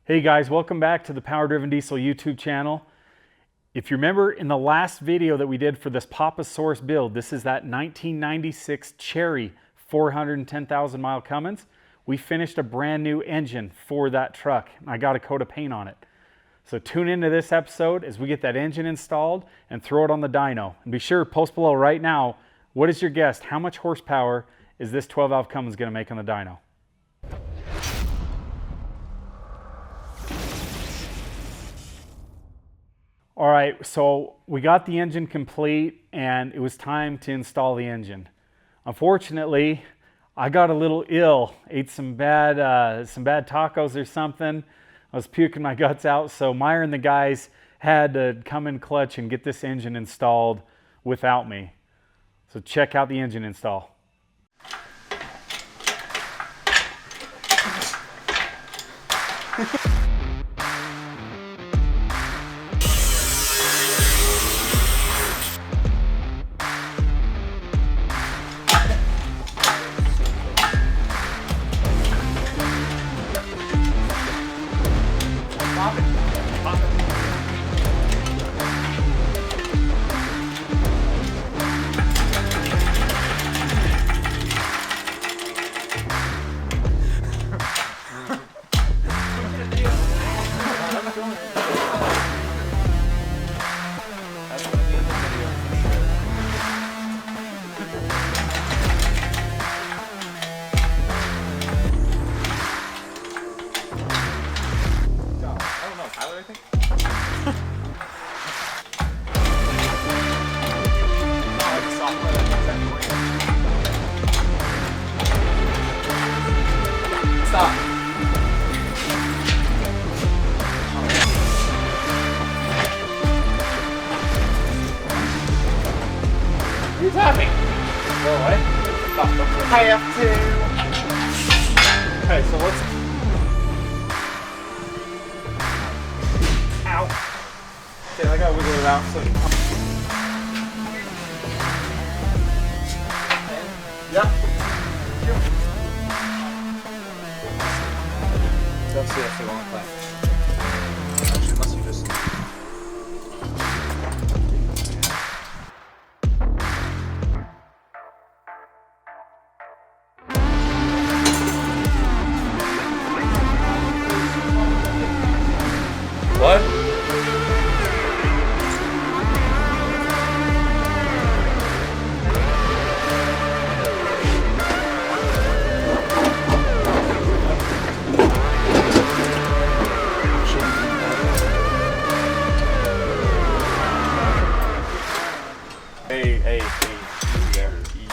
Hey guys, welcome back to the Power Driven Diesel YouTube channel. If you remember in the last video that we did for this Papa Saurus build, this is that 1996 Cherry 410,000 mile Cummins. We finished a brand new engine for that truck. I got a coat of paint on it. So tune into this episode as we get that engine installed and throw it on the dyno. And be sure, post below right now, what is your guess? How much horsepower is this 12-valve Cummins going to make on the dyno? All right, so we got the engine complete and it was time to install the engine. Unfortunately, I got a little ill, ate some bad tacos or something. I was puking my guts out, so Myer and the guys had to come in clutch and get this engine installed without me. So check out the engine install. Stop. You're tapping. Go away. I have to. Okay, so let's. Ow. Okay, I gotta wiggle it out so. Yep. Don't see that's the wrong thing. Actually, unless you just. What? Hey, easy there, easy.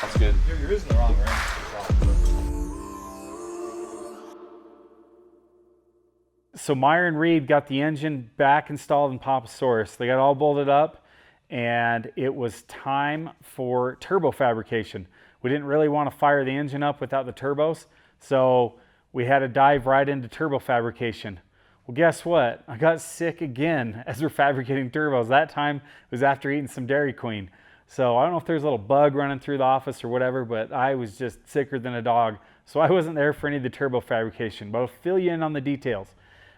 That's good. You're using the wrong range. So Myer and Reed got the engine back installed in Papa Saurus. They got all bolted up and it was time for turbo fabrication. We didn't really want to fire the engine up without the turbos, so we had to dive right into turbo fabrication. Well, guess what? I got sick again as we're fabricating turbos. That time it was after eating some Dairy Queen. So I don't know if there's a little bug running through the office or whatever, but I was just sicker than a dog. So I wasn't there for any of the turbo fabrication, but I'll fill you in on the details.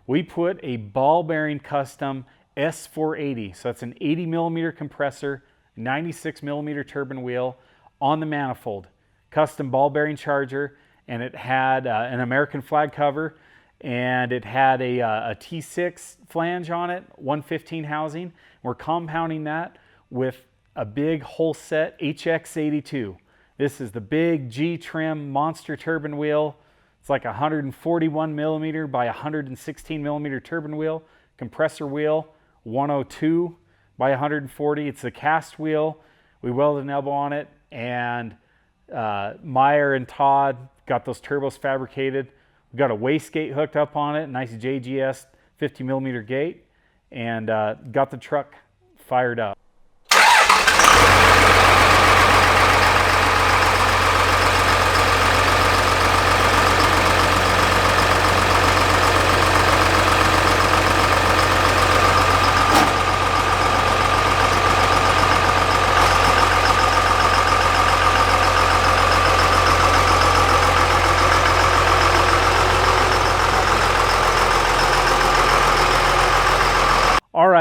We put a ball bearing custom S480. So that's an 80 millimeter compressor, 96 millimeter turbine wheel on the manifold. Custom ball bearing charger, and it had an American flag cover, and it had a T6 flange on it, 115 housing. We're compounding that with a big whole set HX82. This is the big G-trim monster turbine wheel. It's like 141 millimeter by 116 millimeter turbine wheel, compressor wheel, 102 by 140. It's a cast wheel. We welded an elbow on it, and Myer and Todd got those turbos fabricated. We got a wastegate hooked up on it, nice JGS 50 millimeter gate, and got the truck fired up.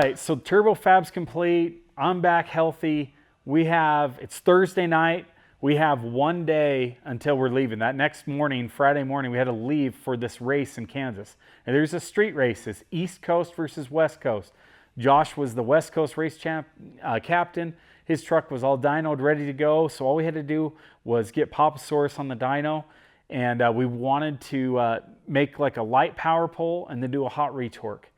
right, so turbo fab's complete. I'm back healthy. It's Thursday night. We have 1 day until we're leaving. That next morning, Friday morning, we had to leave for this race in Kansas. And there's a street race. It's East Coast versus West Coast. Josh was the West Coast race captain. His truck was all dynoed, ready to go. So all we had to do was get Papa Saurus on the dyno. And we wanted to make like a light power pole and then do a hot retorque.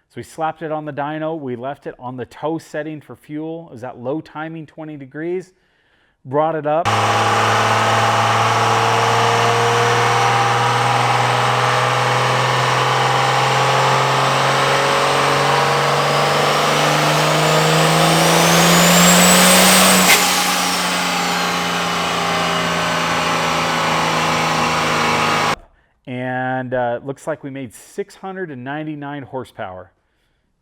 So we slapped it on the dyno. We left it on the tow setting for fuel. It was at low timing, 20 degrees. Brought it up. And looks like we made 699 horsepower.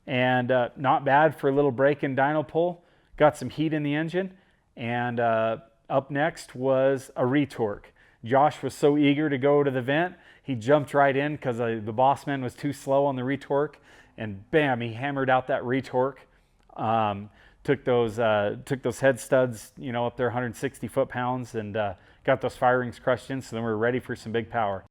And not bad for a little break-in dyno pull. Got some heat in the engine. And up next was a retorque. Josh was so eager to go to the vent, he jumped right in because the boss man was too slow on the retorque. And bam, he hammered out that retorque. Took those head studs, up there 160 foot-pounds, and got those firings crushed in. So then we were ready for some big power.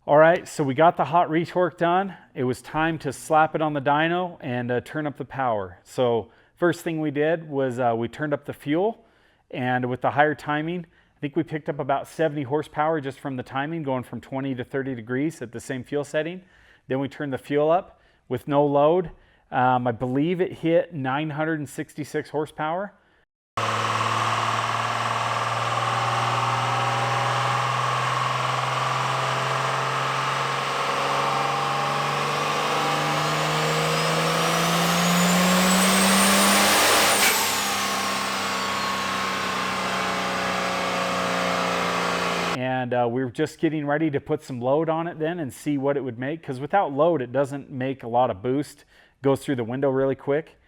All right, so we got the hot retorque done. It was time to slap it on the dyno and turn up the power. So first thing we did was we turned up the fuel, and with the higher timing, I think we picked up about 70 horsepower just from the timing, going from 20 to 30 degrees at the same fuel setting. Then we turned the fuel up with no load. I believe it hit 966 horsepower. And we were just getting ready to put some load on it then and see what it would make, because without load it doesn't make a lot of boost. It goes through the window really quick.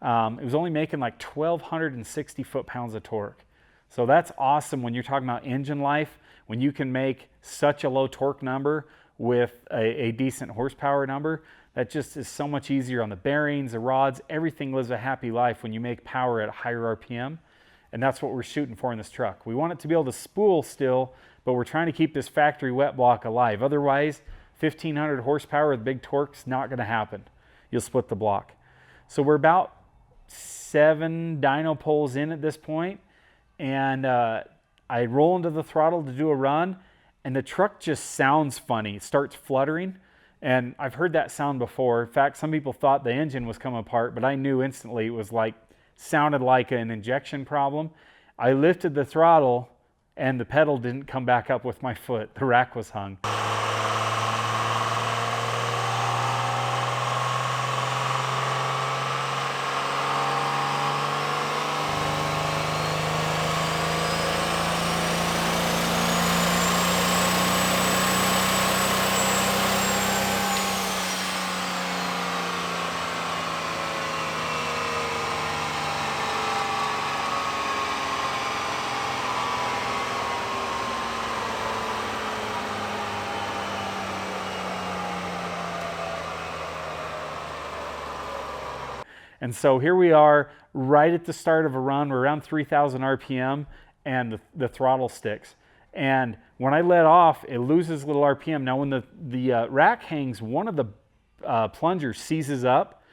It was only making like 1,260 foot-pounds of torque. So that's awesome when you're talking about engine life, when you can make such a low torque number with a decent horsepower number. That just is so much easier on the bearings, the rods. Everything lives a happy life when you make power at a higher RPM. And that's what we're shooting for in this truck. We want it to be able to spool still, but we're trying to keep this factory wet block alive. Otherwise, 1,500 horsepower with big torque's not going to happen. You'll split the block. So we're about 7 dyno poles in at this point, and I roll into the throttle to do a run, and the truck just sounds funny. It starts fluttering, and I've heard that sound before. In fact, some people thought the engine was coming apart, but I knew instantly it was sounded like an injection problem. I lifted the throttle and the pedal didn't come back up with my foot. The rack was hung. And so here we are right at the start of a run. We're around 3,000 RPM and the throttle sticks. And when I let off, it loses a little RPM. Now when the rack hangs, one of the plungers seizes up,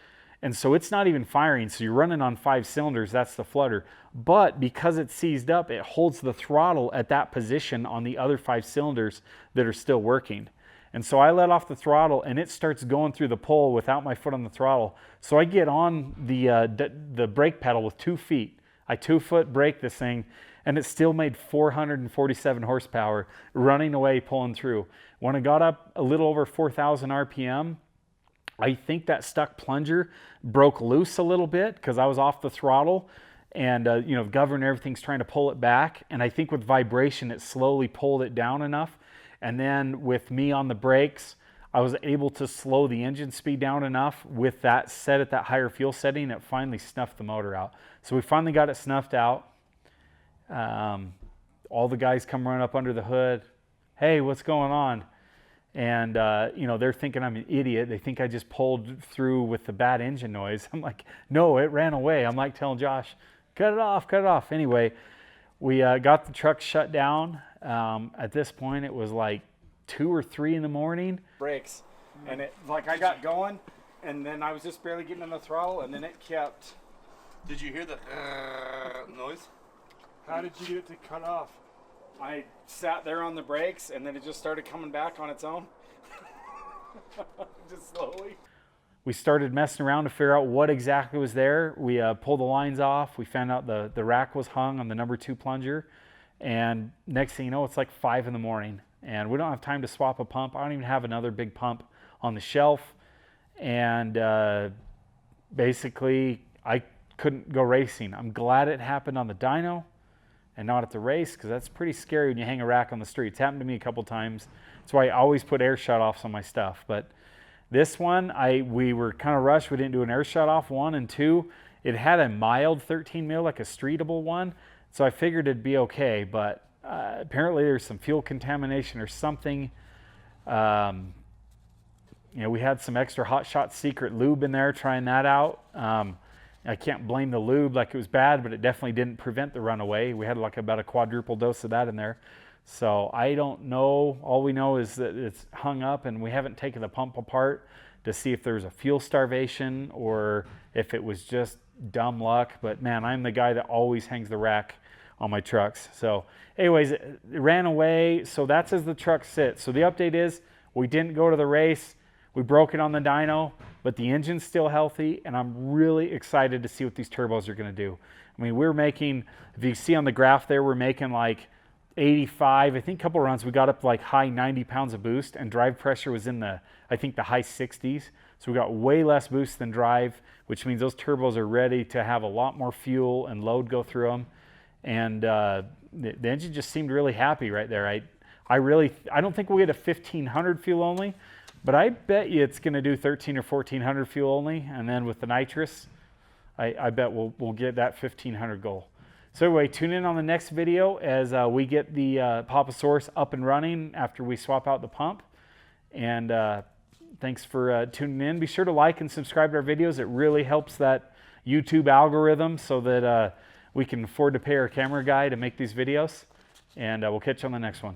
and so it's not even firing. So you're running on 5 cylinders, that's the flutter. But because it's seized up, it holds the throttle at that position on the other 5 cylinders that are still working. And so I let off the throttle, and it starts going through the pole without my foot on the throttle. So I get on the brake pedal with 2 feet. I 2-foot brake this thing, and it still made 447 horsepower running away, pulling through. When I got up a little over 4,000 RPM, I think that stuck plunger broke loose a little bit because I was off the throttle, and you know, governor, everything's trying to pull it back. And I think with vibration, it slowly pulled it down enough. And then with me on the brakes, I was able to slow the engine speed down enough with that set at that higher fuel setting. It finally snuffed the motor out. So we finally got it snuffed out. All the guys come running up under the hood. Hey, what's going on? And, you know, they're thinking I'm an idiot. They think I just pulled through with the bad engine noise. I'm like, no, it ran away. I'm like telling Josh, cut it off, cut it off. Anyway, we got the truck shut down. At this point, it was like 2 or 3 in the morning. Brakes. And it, like, I got going, and then I was just barely getting on the throttle, and then it kept. Did you hear the noise? How did you get it to cut off? I sat there on the brakes, and then it just started coming back on its own. Just slowly. We started messing around to figure out what exactly was there. We pulled the lines off. We found out the rack was hung on the number 2 plunger. And next thing you know, it's like 5 in the morning. And we don't have time to swap a pump. I don't even have another big pump on the shelf. And basically, I couldn't go racing. I'm glad it happened on the dyno and not at the race, because that's pretty scary when you hang a rack on the street. It's happened to me a couple times. That's why I always put air shut-offs on my stuff. But this one, we were kind of rushed. We didn't do an air shut-off, 1, and 2. It had a mild 13 mil, like a streetable one. So I figured it'd be okay, but apparently there's some fuel contamination or something. You know, we had some extra Hot Shot secret lube in there, trying that out. I can't blame the lube like it was bad, but it definitely didn't prevent the runaway. We had like about a quadruple dose of that in there. So I don't know. All we know is that it's hung up, and we haven't taken the pump apart to see if there's a fuel starvation or if it was just dumb luck. But man, I'm the guy that always hangs the rack on my trucks. So anyways, it ran away. So that's as the truck sits. So the update is we didn't go to the race. We broke it on the dyno, but the engine's still healthy, and I'm really excited to see what these turbos are going to do. I mean, we're making, if you see on the graph there, we're making like 85. I think a couple runs we got up to like high 90 pounds of boost, and drive pressure was in the, I think, the high 60s. So we got way less boost than drive, which means those turbos are ready to have a lot more fuel and load go through them. And the engine just seemed really happy right there. I don't think we'll get a 1500 fuel only, but I bet you it's going to do 13 or 1400 fuel only. And then with the nitrous, I bet we'll get that 1500 goal. So anyway, tune in on the next video as we get the Papa Saurus up and running after we swap out the pump. And thanks for tuning in. Be sure to like and subscribe to our videos. It really helps that YouTube algorithm so that we can afford to pay our camera guy to make these videos. And we'll catch you on the next one.